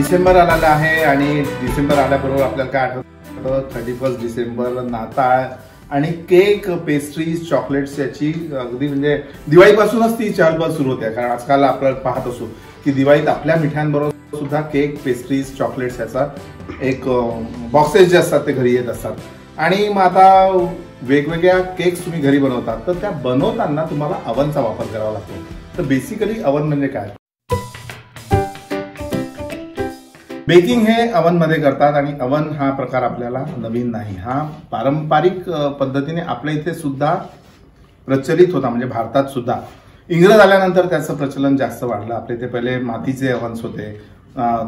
डिसेंबर आलेला आहे आणि डिसेंबर आल्याबरोबर आपल्याला काय आठवतं, 31 डिसेंबर, नाताळ आणि केक, पेस्ट्रीज, चॉकलेट्स याची अगदी म्हणजे दिवाळीपासूनच ती चहलपहल सुरू होते. कारण आजकाल आपण पाहत असू की दिवाळीत आपल्या मिठांबरोबर सुद्धा केक, पेस्ट्रीज, चॉकलेट्स याचा एक बॉक्सेस जे असतात ते घरी येत असतात. आणि मग आता वेगवेगळ्या केक्स तुम्ही घरी बनवतात, तर त्या बनवताना तुम्हाला अवनचा वापर करावा लागतो. तर बेसिकली अवन म्हणजे काय, बेकिंग हे अवन मध्ये करतात आणि अवन हा प्रकार आपल्याला नवीन नाही. हा पारंपरिक पद्धतीने आपल्या इथे सुद्धा प्रचलित होता, म्हणजे भारतात सुद्धा. इंग्रज आल्यानंतर त्याचं प्रचलन जास्त वाढलं. आपल्या इथे पहिले मातीचे अवन्स होते.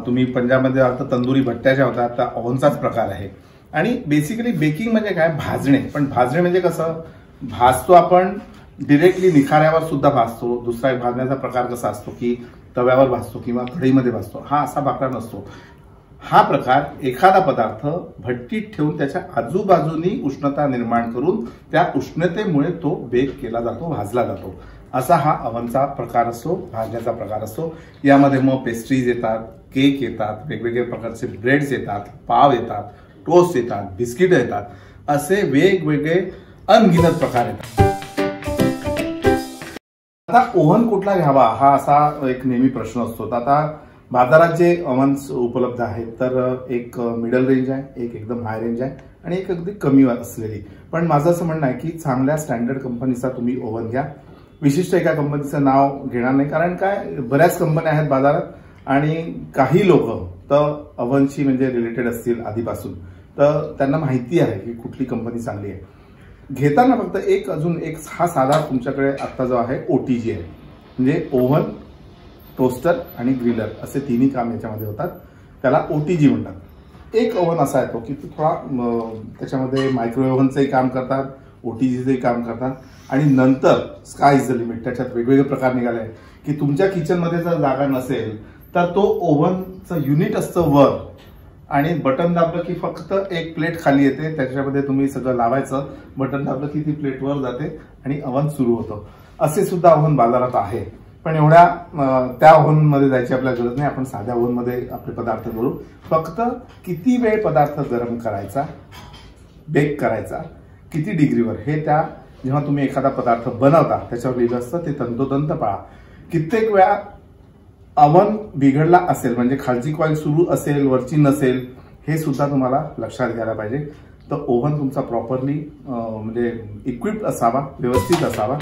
तुम्ही पंजाबमध्ये आता तंदुरी भट्ट्या ज्या होत्या त्या अवनचाच प्रकार आहे. आणि बेसिकली बेकिंग म्हणजे काय, भाजणे. पण भाजणे म्हणजे कसं, भाजतो आपण डिरेक्टली निखाऱ्यावर सुद्धा भाजतो. दुसरा एक भाजण्याचा प्रकार कसा असतो की तव्यावर भाजतो किंवा कढईमध्ये भाजतो. हा असा प्रकार नसतो. हा प्रकार एखादा पदार्थ भट्टीत ठेवून त्याच्या आजूबाजूनी उष्णता निर्माण करून त्या उष्णतेमुळे तो बेक केला जातो, भाजला जातो. असा हा अवनचा प्रकार असतो, भाजण्याचा प्रकार असतो. यामध्ये मग पेस्ट्रीज येतात, केक येतात, वेगवेगळे प्रकारचे ब्रेड्स येतात, पाव येतात, टोस्ट येतात, बिस्किट येतात, असे वेगवेगळे अनगिनत प्रकार येतात. आता ओव्हन कुठला घ्यावा हा असा एक नेहमी प्रश्न असतो. आता बाजारात जे ओव्हन्स उपलब्ध आहेत, तर एक मिडल रेंज आहे, एक एकदम हाय रेंज आहे आणि एक अगदी कमी असलेली. पण माझं असं म्हणणं आहे की चांगल्या स्टँडर्ड कंपनीचा तुम्ही ओव्हन घ्या. विशिष्ट एका कंपनीचं नाव घेणार नाही, कारण काय, बऱ्याच कंपन्या आहेत बाजारात आणि काही लोक तर ओव्हनशी म्हणजे रिलेटेड असतील आधीपासून, तर त्यांना माहिती आहे की कुठली कंपनी चांगली आहे. घेताना फक्त अजून एक हा साधा तुमच्याकडे आता जो आहे OTG आहे, म्हणजे ओव्हन, टोस्टर आणि ग्रिलर असे तिन्ही काम याच्यामध्ये होतात. त्याला OTG म्हणतात. एक ओव्हन असा येतो की तो थोडा त्याच्यामध्ये मायक्रोवेव्ह ओव्हनचंही काम करतात, OTGचंही काम करतात. आणि नंतर स्काय इज द लिमिट. त्याच्यात वेगवेगळे प्रकार निघाले की तुमच्या किचनमध्ये जर जागा नसेल तर तो ओव्हनचं युनिट असतं वर आणि बटन दाबलं की फक्त एक प्लेट खाली येते, त्याच्यामध्ये तुम्ही सगळं लावायचं, बटन दाबलं की ती प्लेट वर जाते आणि ओव्हन सुरू होतं. असे सुद्धा ओव्हन बाजारात आहे. पण एवढ्या त्या ओव्हनमध्ये जायची आपल्याला गरज नाही. आपण साध्या ओव्हनमध्ये आपले पदार्थ करू. फक्त किती वेळ पदार्थ गरम करायचा, बेक करायचा, किती डिग्रीवर, हे त्या जेव्हा तुम्ही एखादा पदार्थ बनवता त्याच्यावर लिहिलं असतं, ते तंतोतंत पाळा. कित्येक वेळा ओव्हन बिघडला असेल, म्हणजे खालची कॉईल सुरू असेल, वरची नसेल, हे सुद्धा तुम्हाला लक्षात घ्यायला पाहिजे. तर ओव्हन तुमचा प्रॉपरली म्हणजे इक्विप्ड असावा, व्यवस्थित असावा.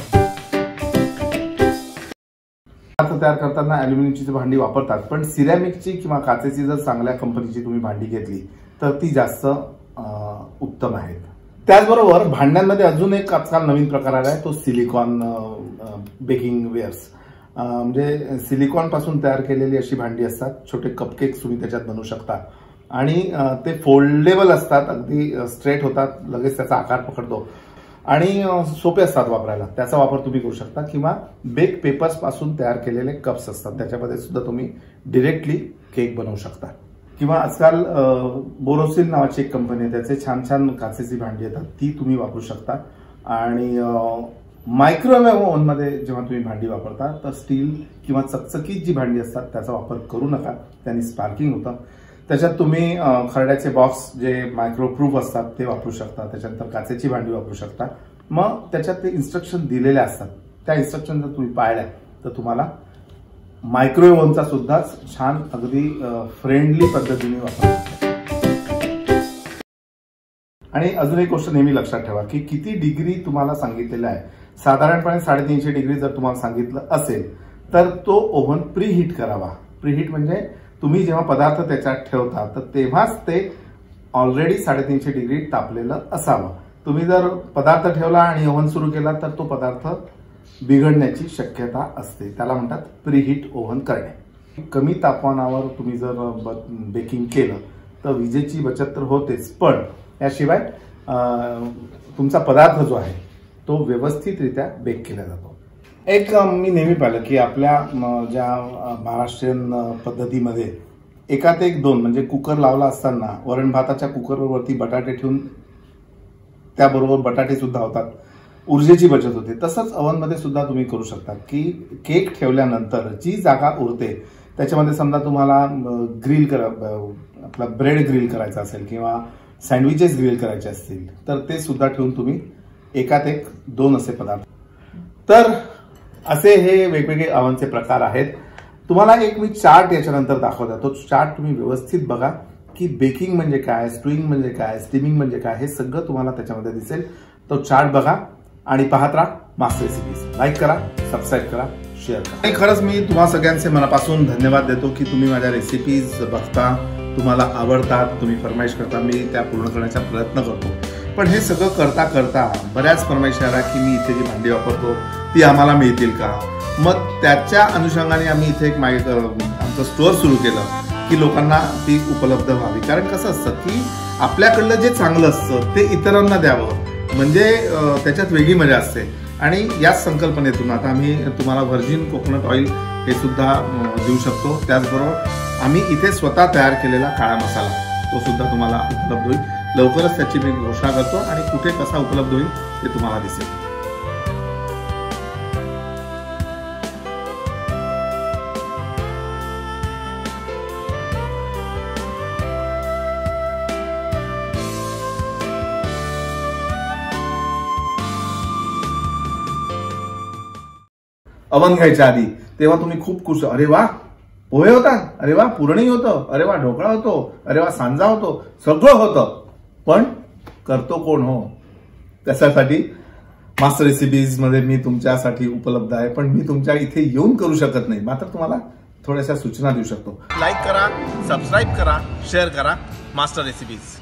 तयार करताना अॅल्युमिनियमची भांडी वापरतात, पण सिरॅमिकची किंवा काचेची जर चांगल्या कंपनीची तुम्ही भांडी घेतली तर ती जास्त उत्तम आहेत. त्याचबरोबर भांड्यांमध्ये अजून एक आजकाल नवीन प्रकार आला आहे, तो सिलिकॉन बेकिंग वेअर्स. म्हणजे सिलिकॉन पासून तयार केलेली अशी भांडी असतात. छोटे कपकेक्स तुम्ही त्याच्यात बनवू शकता आणि ते फोल्डेबल असतात, अगदी स्ट्रेट होतात, लगेच त्याचा आकार पकडतो आणि सोपे असतात वापरायला. त्याचा वापर तुम्ही करू शकता. किंवा बेक पेपर्स पासून तयार केलेले कप्स असतात, त्याच्यामध्ये सुद्धा तुम्ही डिरेक्टली केक बनवू शकता. किंवा आजकाल बोरोसिल नावाची एक कंपनी आहे, त्याचे छान छान काचेची भांडी येतात, ती तुम्ही वापरू शकता. आणि मायक्रोवेव्ह ओव्हनमध्ये जेव्हा तुम्ही भांडी वापरता तर स्टील किंवा चकचकीत जी भांडी असतात त्याचा वापर करू नका, त्यांनी स्पार्किंग होतं. त्याच्यात तुम्ही खरड्याचे बॉक्स जे मायक्रोप्रूफ असतात ते वापरू शकता. त्याच्यानंतर काचेची भांडी वापरू शकता. मग त्याच्यात ते इन्स्ट्रक्शन दिलेले असतात, त्या इन्स्ट्रक्शन जर तुम्ही पाळल्या तर तुम्हाला मायक्रोवेव्ह ओव्हनचा सुद्धा छान अगदी फ्रेंडली पद्धतीने वापरता. आणि अजून एक गोष्ट नेहमी लक्षात ठेवा की किती डिग्री तुम्हाला सांगितलेलं आहे. साधारणपणे 350 डिग्री जर तुम्हाला सांगितलं असेल तर तो ओव्हन प्रीहीट करावा. प्रीहीट म्हणजे तुम्ही जेव्हा पदार्थ त्याच्यात ठेवता तर तेव्हाच ते ऑलरेडी 350 डिग्री तापलेलं असावं. तुम्ही जर पदार्थ ठेवला आणि ओव्हन सुरू केला तर तो पदार्थ बिघडण्याची शक्यता असते. त्याला म्हणतात प्रीहीट ओव्हन करणे. कमी तापमानावर तुम्ही जर बेकिंग केलं तर विजेची बचत तर होतेच, पण याशिवाय तुमचा पदार्थ जो आहे तो व्यवस्थितरित्या बेक केला जातो. एक मी नेहमी पाहिलं की आपल्या ज्या महाराष्ट्रीयन पद्धतीमध्ये एकात एक दोन म्हणजे कुकर लावला असताना वरण भाताच्या कुकरवरती बटाटे ठेवून त्याबरोबर बटाटे सुद्धा होतात, ऊर्जेची बचत होते. तसंच ओव्हनमध्ये सुद्धा तुम्ही करू शकता की केक ठेवल्यानंतर जी जागा उरते त्याच्यामध्ये समजा तुम्हाला ग्रिल आपला ब्रेड ग्रिल करायचा असेल किंवा सँडविचेस ग्रिल करायचे असतील तर ते सुद्धा ठेवून तुम्ही एकात एक 2 असे पदार्थ. तर असे हे वेगवेगळे ओव्हनचे प्रकार आहेत. तुम्हाला एक मी चार्ट याच्यानंतर दाखवतो. तो चार्ट तुम्ही व्यवस्थित बघा की बेकिंग म्हणजे काय, स्टुईंग म्हणजे काय, स्टीमिंग म्हणजे काय, हे सगळं तुम्हाला त्याच्यामध्ये दिसेल. तो चार्ट बघा आणि पाहत राहा मास्टर रेसिपीज. लाईक करा, सबस्क्राईब करा, शेअर करा. आणि खरंच मी तुम्हा सगळ्यांचे मनापासून धन्यवाद देतो की तुम्ही माझ्या रेसिपीज बघता, तुम्हाला आवडतात, तुम्ही फरमाईश करता, मी त्या पूर्ण करण्याचा प्रयत्न करतो. पण हे सगळं करता करता बऱ्याच फरमाईश आल्या की मी इथे जी भांडी वापरतो ती आम्हाला मिळतील का. मग त्याच्या अनुषंगाने आम्ही इथे एक आमचं स्टोअर सुरू केलं की लोकांना ती उपलब्ध व्हावी. कारण कसं असतं की आपल्याकडलं जे चांगलं असतं ते इतरांना द्यावं म्हणजे त्याच्यात वेगळी मजा असते. आणि याच संकल्पनेतून आता आम्ही तुम्हाला व्हर्जिन कोकोनट ऑइल हे सुद्धा देऊ शकतो. त्याचबरोबर आम्ही इथे स्वतः तयार केलेला काळा मसाला तो सुद्धा तुम्हाला उपलब्ध होईल. लवकरच त्याची मी घोषणा करतो आणि कुठे कसा उपलब्ध होईल ते तुम्हाला दिसेल. ओव्हन घ्यायच्या आधी तेव्हा तुम्ही खूप खुश, अरे वा पोहे होतात, अरे वा पुरणी होतं, अरे वा ढोकळा होतो, अरे वा सांजा होतो, सगळं होतं. पण करतो कोण हो. त्याच्यासाठी मास्टर रेसिपीज मध्ये मी तुमच्यासाठी उपलब्ध आहे. पण मी तुमच्या इथे येऊन करू शकत नाही, मात्र तुम्हाला थोड्याशा सूचना देऊ शकतो. लाईक करा, सबस्क्राईब करा, शेअर करा मास्टर रेसिपीज.